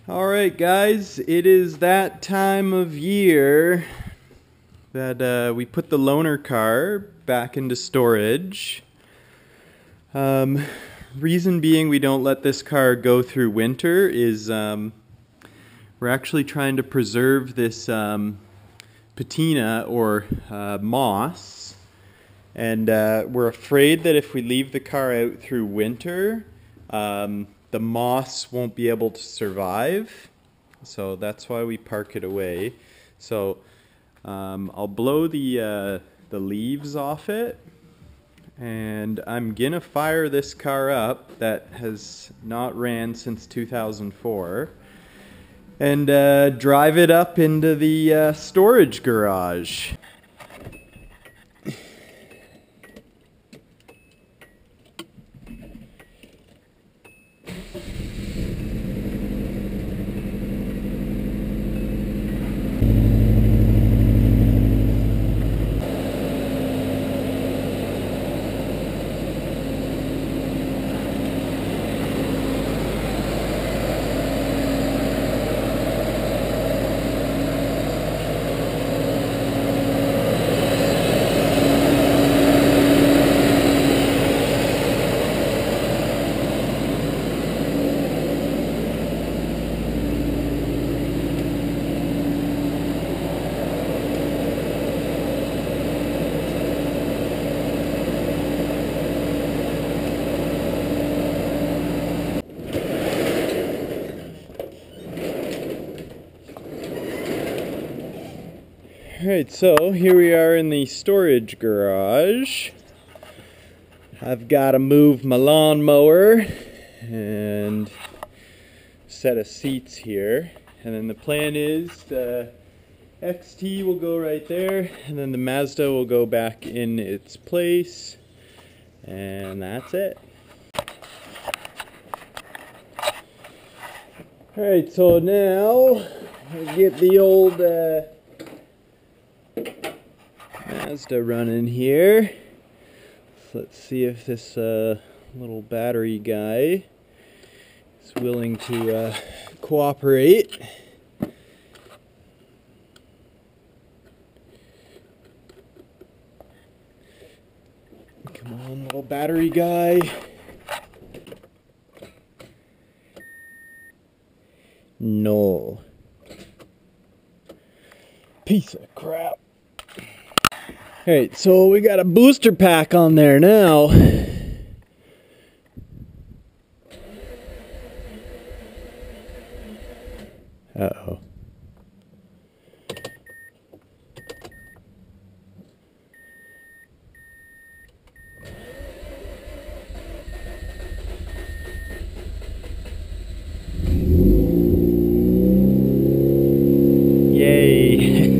Alright guys, it is that time of year that we put the loaner car back into storage. Reason being we don't let this car go through winter is we're actually trying to preserve this patina or moss, and we're afraid that if we leave the car out through winter, the moss won't be able to survive, so that's why we park it away. So I'll blow the leaves off it, and I'm gonna fire this car up that has not ran since 2004 and drive it up into the storage garage. Alright, so here we are in the storage garage. I've got to move my lawnmower and set of seats here. And then the plan is the XT will go right there, and then the Mazda will go back in its place. And that's it. Alright, so now I get the old Mazda running here. So let's see if this little battery guy is willing to cooperate. Come on, little battery guy. No. Piece of crap. Alright, so we got a booster pack on there now. Uh-oh. Yay.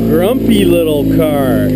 Grumpy little car.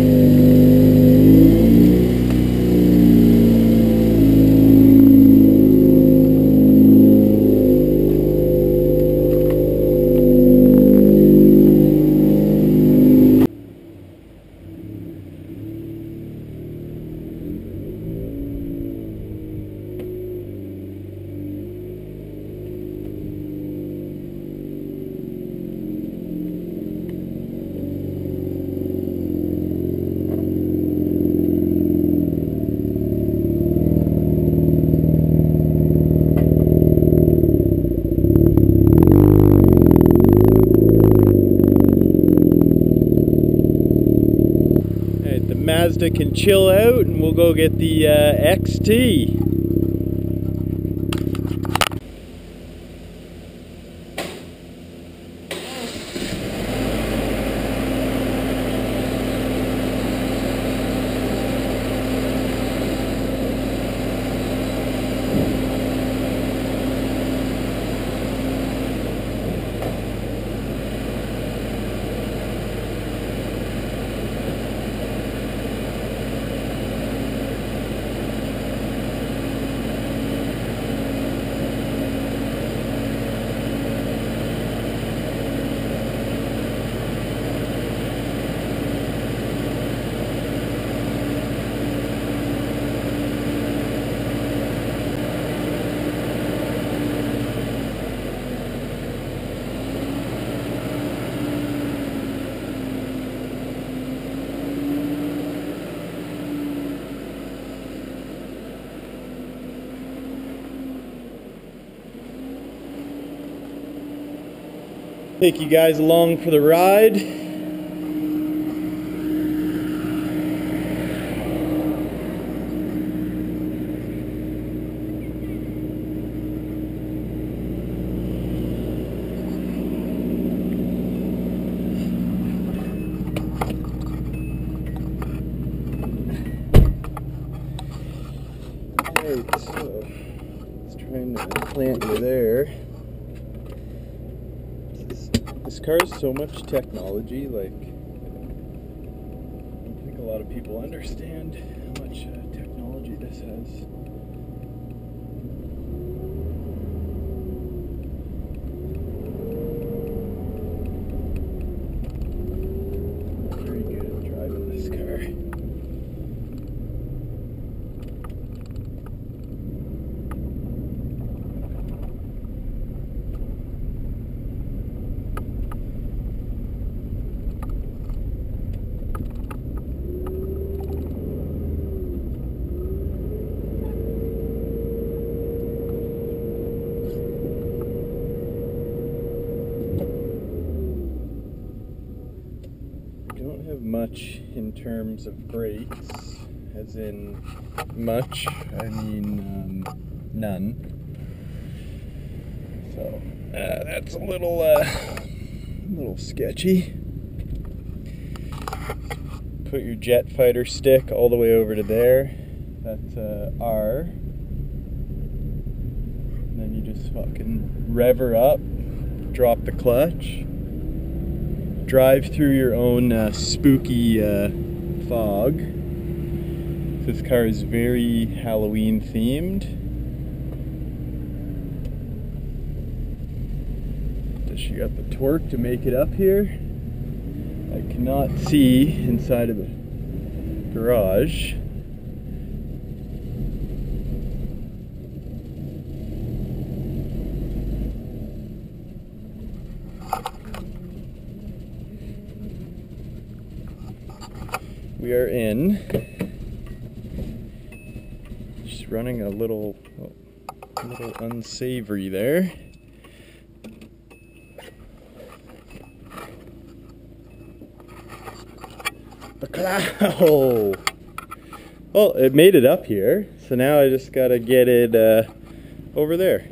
Mazda can chill out, and we'll go get the XT. Take you guys along for the ride. Alright, so it's trying to plant you there. This car has so much technology, like, I don't think a lot of people understand how much technology this has. Very good at driving this car. Don't have much in terms of brakes, as in much, I mean none. So that's a little sketchy. Put your jet fighter stick all the way over to there. That's R. And then you just fucking rev her up, drop the clutch. Drive through your own spooky fog. This car is very Halloween themed. Does she got the torque to make it up here? I cannot see inside of the garage. We are in. Just running a little unsavory there. The cloud. Well, it made it up here, so now I just gotta get it over there.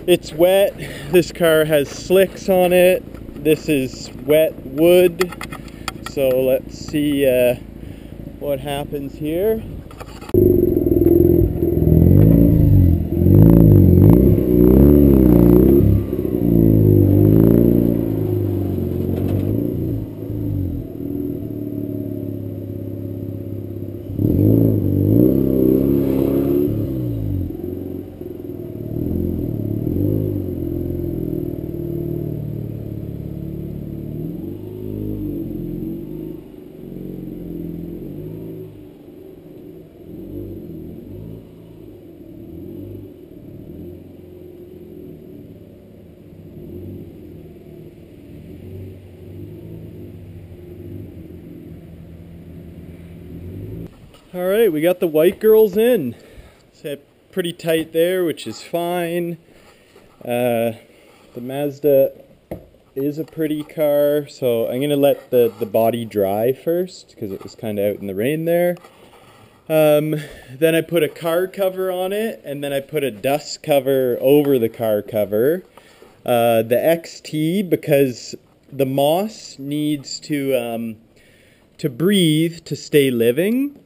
It's wet. This car has slicks on it. This is wet wood. So let's see what happens here. Alright, we got the white girls in. So pretty tight there, which is fine. The Mazda is a pretty car, so I'm going to let the body dry first, because it was kind of out in the rain there. Then I put a car cover on it, and then I put a dust cover over the car cover. The XT, because the moss needs to breathe to stay living.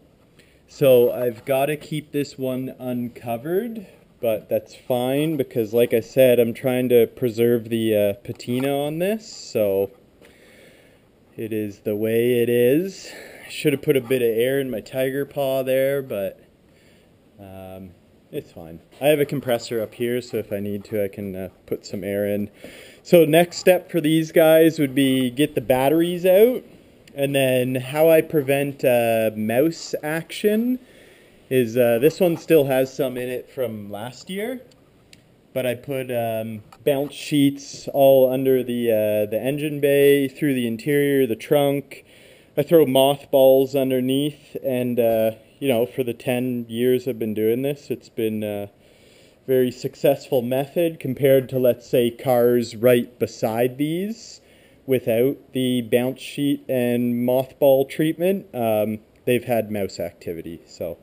So I've got to keep this one uncovered, but that's fine because, like I said, I'm trying to preserve the patina on this, so it is the way it is. I should have put a bit of air in my tiger paw there, but it's fine. I have a compressor up here, so if I need to, I can put some air in. So next step for these guys would be get the batteries out. And then how I prevent mouse action is this one still has some in it from last year, but I put bounce sheets all under the engine bay, through the interior, the trunk. I throw mothballs underneath, and you know, for the 10 years I've been doing this, it's been a very successful method compared to, let's say, cars right beside these. Without the bounce sheet and mothball treatment, they've had mouse activity. So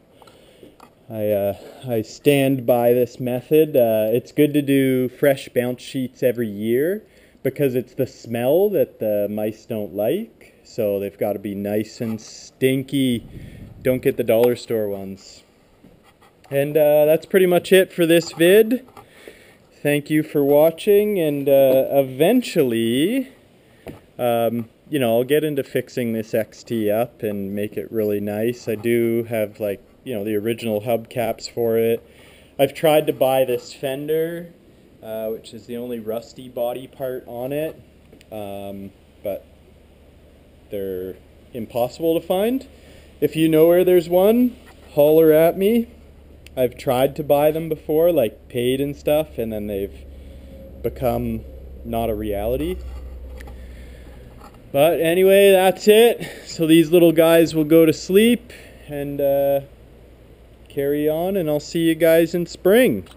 I stand by this method. It's good to do fresh bounce sheets every year because it's the smell that the mice don't like. So they've got to be nice and stinky. Don't get the dollar store ones. And that's pretty much it for this vid. Thank you for watching, and eventually you know, I'll get into fixing this XT up and make it really nice. I do have, like, you know, the original hubcaps for it. I've tried to buy this fender, which is the only rusty body part on it, but they're impossible to find. If you know where there's one, holler at me. I've tried to buy them before, like paid and stuff, and then they've become not a reality. But anyway, that's it. So these little guys will go to sleep and carry on, and I'll see you guys in spring.